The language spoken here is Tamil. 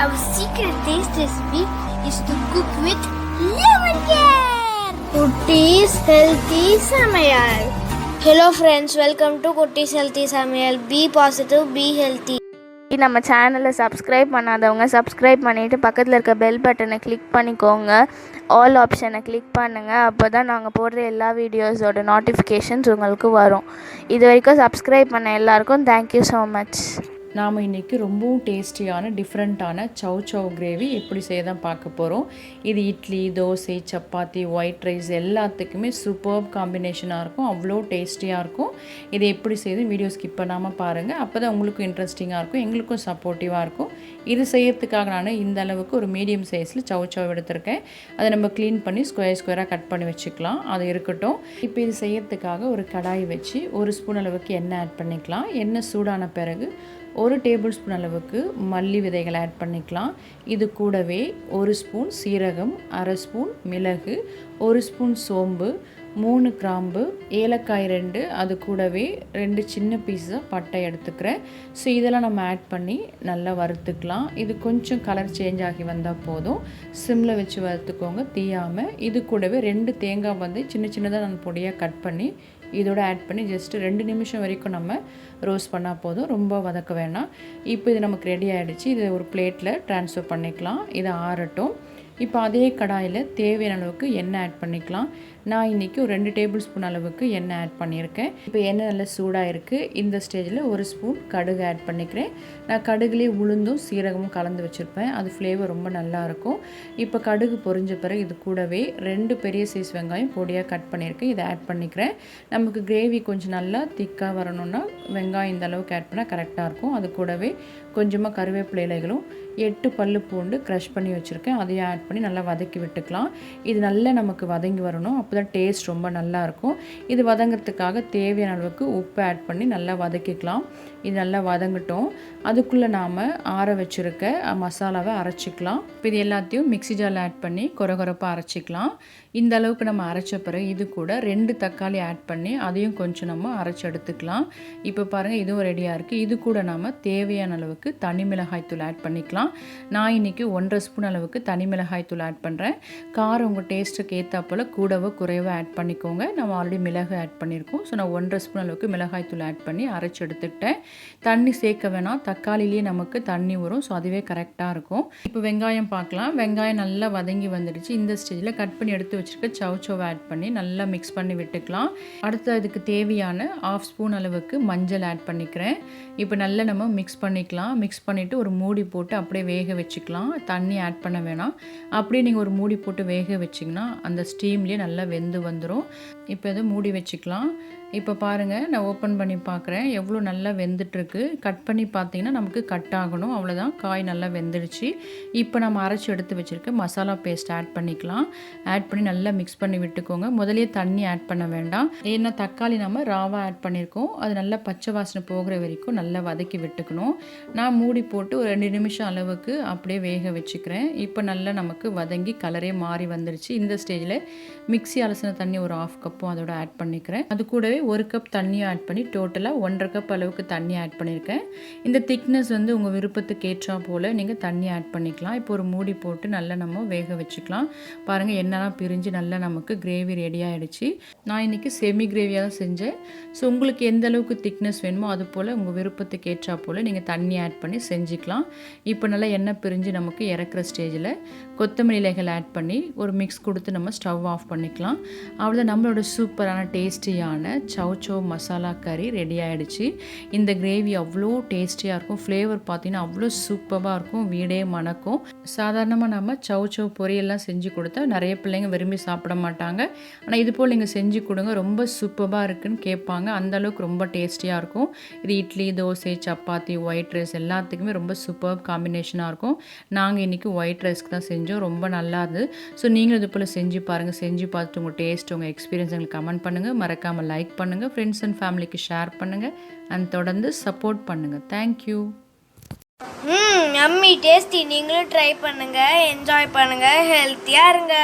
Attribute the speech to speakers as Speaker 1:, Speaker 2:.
Speaker 1: Our secret taste recipe is to cook with lemon care. Kutties Healthy Samayal. Hello friends, welcome to Kutties Healthy Samayal. Be positive, be healthy.
Speaker 2: நம்ம சேனலை சப்ஸ்கிரைப் பண்ணாதவங்க சப்ஸ்கிரைப் பண்ணிவிட்டு பக்கத்தில் இருக்க பெல் பட்டனை கிளிக் பண்ணிக்கோங்க. ஆல் ஆப்ஷனை கிளிக் பண்ணுங்கள். அப்போ தான் நாங்கள் போடுற எல்லா வீடியோஸோட நோட்டிஃபிகேஷன்ஸ் உங்களுக்கு வரும். இது வரைக்கும் சப்ஸ்கிரைப் பண்ண எல்லாருக்கும் தேங்க்யூ ஸோ மச்.
Speaker 3: நாம் இன்றைக்கி ரொம்பவும் டேஸ்டியான டிஃப்ரெண்ட்டான சவ் சவ் கிரேவி எப்படி செய்ய தான் பார்க்க போகிறோம். இது இட்லி, தோசை, சப்பாத்தி, ஒயிட் ரைஸ் எல்லாத்துக்குமே சூப்பர்ப் காம்பினேஷனாக இருக்கும். அவ்வளோ டேஸ்டியாக இருக்கும். இதை எப்படி செய்து வீடியோ ஸ்கிப் பண்ணாமல் பாருங்கள். அப்போ தான் உங்களுக்கும் இன்ட்ரெஸ்டிங்காக இருக்கும், எங்களுக்கும் சப்போர்ட்டிவாக இருக்கும். இது செய்யறதுக்காக நான் இந்த அளவுக்கு ஒரு மீடியம் சைஸில் சவ் சவ் எடுத்திருக்கேன். அதை நம்ம க்ளீன் பண்ணி ஸ்கொயராக கட் பண்ணி வச்சுக்கலாம். அது இருக்கட்டும். இப்போ இது செய்யறதுக்காக ஒரு கடாய் வச்சு 1 ஸ்பூன் அளவுக்கு எண்ணெய் ஆட் பண்ணிக்கலாம். எண்ணெய் சூடான பிறகு 1 டேபிள் ஸ்பூன் அளவுக்கு மல்லி விதைகளை ஆட் பண்ணிக்கலாம். இது கூடவே 1 ஸ்பூன் சீரகம், 1/2 ஸ்பூன் மிளகு, 1 ஸ்பூன் சோம்பு, 3 கிராம்பு, ஏலக்காய் 2, அது கூடவே 2 சின்ன பீஸாக பட்டை எடுத்துக்கிறேன். ஸோ இதெல்லாம் நம்ம ஆட் பண்ணி நல்லா வறுத்துக்கலாம். இது கொஞ்சம் கலர் சேஞ்ச் ஆகி வந்தால் போதும். சிம்மில் வச்சு வறுத்துக்கோங்க, தீயாமல். இது கூடவே 2 தேங்காய் வந்து சின்ன சின்னதாக நான் பொடியாக கட் பண்ணி இதோட ஆட் பண்ணி ஜஸ்ட்டு 2 நிமிஷம் வரைக்கும் நம்ம ரோஸ்ட் பண்ணால் போதும், ரொம்ப வதக்க வேணாம். இப்போ இது நமக்கு ரெடி ஆகிடுச்சு. இதை ஒரு பிளேட்டில் ட்ரான்ஸ்ஃபர் பண்ணிக்கலாம். இதை ஆறட்டும். இப்போ அதே கடாயில் தேவையான அளவுக்கு எண்ணெய் ஆட் பண்ணிக்கலாம். நான் இன்றைக்கி ஒரு 2 டேபிள் ஸ்பூன் அளவுக்கு எண்ணெய் ஆட் பண்ணியிருக்கேன். இப்போ எண்ணெய் நல்லா சூடாக இருக்குது. இந்த ஸ்டேஜில் 1 ஸ்பூன் கடுகு ஆட் பண்ணிக்கிறேன். நான் கடுகுலேயே உளுந்தும் சீரகமும் கலந்து வச்சுருப்பேன். அது ஃப்ளேவர் ரொம்ப நல்லாயிருக்கும். இப்போ கடுகு பொரிஞ்ச பிறகு இது கூடவே 2 பெரிய சைஸ் வெங்காயம் பொடியாக கட் பண்ணியிருக்கேன். இதை ஆட் பண்ணிக்கிறேன். நமக்கு கிரேவி கொஞ்சம் நல்லா திக்காக வரணும்னா வெங்காயம் இந்த அளவுக்கு ஆட் பண்ணால் கரெக்டாக இருக்கும். அது கூடவே கொஞ்சமாக கருவேப்பிலை இலைகளும் 8 பல்லு பூண்டு க்ரஷ் பண்ணி வச்சுருக்கேன். அதையும் ஆட் பண்ணி நல்லா வதக்கி விட்டுக்கலாம். இது நல்லா நமக்கு வதங்கி வரணும். அப்போ தான் டேஸ்ட் ரொம்ப நல்லாயிருக்கும். இது வதங்கிறதுக்காக தேவையான அளவுக்கு உப்பு ஆட் பண்ணி நல்லா வதக்கிக்கலாம். இது நல்லா வதங்கட்டும். அதுக்குள்ளே நாம் ஆற வச்சுருக்க மசாலாவை அரைச்சிக்கலாம். இப்போ இது எல்லாத்தையும் மிக்ஸி ஜாரில் ஆட் பண்ணி கொரகொரப்பாக அரைச்சிக்கலாம். இந்த அளவுக்கு நம்ம அரைச்ச பிறகு இது கூட 2 தக்காளி ஆட் பண்ணி அதையும் கொஞ்சம் நம்ம அரைச்சி எடுத்துக்கலாம். இப்போ பாருங்கள், இதுவும் ரெடியாக இருக்குது. இது கூட நாம் தேவையான அளவுக்கு தனி மிளகாய் தூள் ஆட் பண்ணிக்கலாம். நான் இன்றைக்கி 1.5 ஸ்பூன் அளவுக்கு தனி மிளகாய் தூள் ஆட் பண்ணுறேன். காரம் உங்கள் டேஸ்ட்டுக்கு ஏற்றாப்போல் கூடவோ குறைவாக ஆட் பண்ணிக்கோங்க. நம்ம ஆல்ரெடி மிளகு ஆட் பண்ணியிருக்கோம். ஸோ நான் 1.5 ஸ்பூன் அளவுக்கு மிளகாய் தூள் ஆட் பண்ணி அரைச்சி எடுத்துக்கிட்டேன். தண்ணி சேர்க்க வேணாம், தக்காளிலேயே நமக்கு தண்ணி வரும். ஸோ அதுவே கரெக்டாக இருக்கும். இப்போ வெங்காயம் பார்க்கலாம். வெங்காயம் நல்லா வதங்கி வந்துடுச்சு. இந்த ஸ்டேஜில் கட் பண்ணி எடுத்து வச்சுருக்க சவ் சவ் ஆட் பண்ணி நல்லா மிக்ஸ் பண்ணி விட்டுக்கலாம். அடுத்து அதுக்கு தேவையான 1/2 ஸ்பூன் அளவுக்கு மஞ்சள் ஆட் பண்ணிக்கிறேன். இப்போ நல்லா நம்ம மிக்ஸ் பண்ணிக்கலாம். மிக்ஸ் பண்ணிவிட்டு ஒரு மூடி போட்டு அப்படியே வேக வச்சுக்கலாம். தண்ணி ஆட் பண்ண வேணாம். அப்படியே நீங்கள் ஒரு மூடி போட்டு வேக வச்சிங்கன்னா அந்த ஸ்டீம்லேயே நல்லா வெந்து வந்துடும். இப்போ இதை மூடி வச்சுக்கலாம். இப்போ பாருங்கள், நான் ஓப்பன் பண்ணி பார்க்குறேன். எவ்வளோ நல்லா வெந்துட்டுருக்கு. கட் பண்ணி பார்த்தீங்கன்னா நமக்கு கட் ஆகணும். அவ்வளோதான், காய் நல்லா வெந்துடுச்சு. இப்போ நம்ம அரைச்சி எடுத்து வச்சுருக்க மசாலா பேஸ்ட் ஆட் பண்ணிக்கலாம். ஆட் பண்ணி நல்லா மிக்ஸ் பண்ணி விட்டுக்கோங்க. முதலே தண்ணி ஆட் பண்ண வேண்டாம். ஏன்னா தக்காளி நம்ம ராவாக ஆட் பண்ணியிருக்கோம். அது நல்லா பச்சை வாசனை போகிற வரைக்கும் நல்லா வதக்கி விட்டுக்கணும். நான் மூடி போட்டு ஒரு 2 நிமிஷம் அளவுக்கு அப்படியே வேக வச்சுக்கிறேன். இப்போ நல்லா நமக்கு வதங்கி கலரே மாறி வந்துடுச்சு. இந்த ஸ்டேஜில் மிக்ஸி அலசின தண்ணி ஒரு 1/2 கப்பும் அதோட ஆட் பண்ணிக்கிறேன். அது கூடவே 1 கப் தண்ணியும் ஆட் பண்ணி டோட்டலாக 1.5 கப் அளவுக்கு தண்ணி ஆட் பண்ணியிருக்கேன். இந்த திக்னஸ் வந்து உங்கள் விருப்பத்துக்கு ஏற்றா போல் நீங்கள் தண்ணி ஆட் பண்ணிக்கலாம். இப்போ ஒரு மூடி போட்டு நல்லா நம்ம வேக வச்சுக்கலாம். பாருங்கள், எண்ணெய்லாம் பிரிஞ்சு நல்லா நமக்கு கிரேவி ரெடி ஆகிடுச்சு. நான் இன்றைக்கி செமி கிரேவியாக தான் செஞ்சேன். ஸோ உங்களுக்கு எந்த அளவுக்கு திக்னஸ் வேணுமோ அது போல் உங்கள் விருப்பத்துக்கு ஏற்றா போல் நீங்கள் தண்ணி ஆட் பண்ணி செஞ்சுக்கலாம். இப்போ நல்லா எண்ணெய் பிரிஞ்சு நமக்கு இறக்குற ஸ்டேஜில் கொத்தமல்லி இலைகள் ஆட் பண்ணி ஒரு மிக்ஸ் கொடுத்து நம்ம ஸ்டவ் ஆஃப் பண்ணிக்கலாம். அவ்வளோ நம்மளோட சூப்பரான டேஸ்டியான சவ் சவ் மசாலா கறி ரெடி ஆகிடுச்சு. இந்த கிரேவி அவ்வளோ டேஸ்டியாக இருக்கும். ஃப்ளேவர் பார்த்தீங்கன்னா அவ்வளோ சூப்பராக இருக்கும். வீடே மணக்கும். சாதாரணமாக நம்ம சவ் சவ் பொரியெல்லாம் செஞ்சு கொடுத்தா நிறைய பிள்ளைங்க விரும்பி சாப்பிட மாட்டாங்க. ஆனால் இது போல் நீங்கள் செஞ்சு கொடுங்க, ரொம்ப சூப்பராக இருக்குன்னு கேட்பாங்க. அந்தளவுக்கு ரொம்ப டேஸ்டியாக இருக்கும். இது இட்லி, தோசை, சப்பாத்தி, ஒயிட் ரைஸ் எல்லாத்துக்குமே ரொம்ப சூப்பர் காம்பினேஷனாக இருக்கும். நாங்கள் இன்றைக்கி ஒயிட் ரைஸ்க்கு தான் செஞ்சோம். ரொம்ப நல்லா இருந்தது. ஸோ நீங்களும் இது போல் செஞ்சு பாருங்கள். செஞ்சு பார்த்துட்டு உங்கள் டேஸ்ட், உங்கள் எக்ஸ்பீரியன்ஸ் எங்களுக்கு கமெண்ட் பண்ணுங்கள். மறக்காமல் லைக் பண்ணுங்கள். ஃப்ரெண்ட்ஸ் அண்ட் ஃபேமிலிக்கு ஷேர் பண்ணுங்கள். அண்ட் தொடர்ந்து சப்போர்ட் பண்ணுங்கள். தேங்க்யூ.
Speaker 1: Yummy tasty. நீங்களும் ட்ரை பண்ணுங்கள், என்ஜாய் பண்ணுங்கள், ஹெல்த்தியாக இருங்க.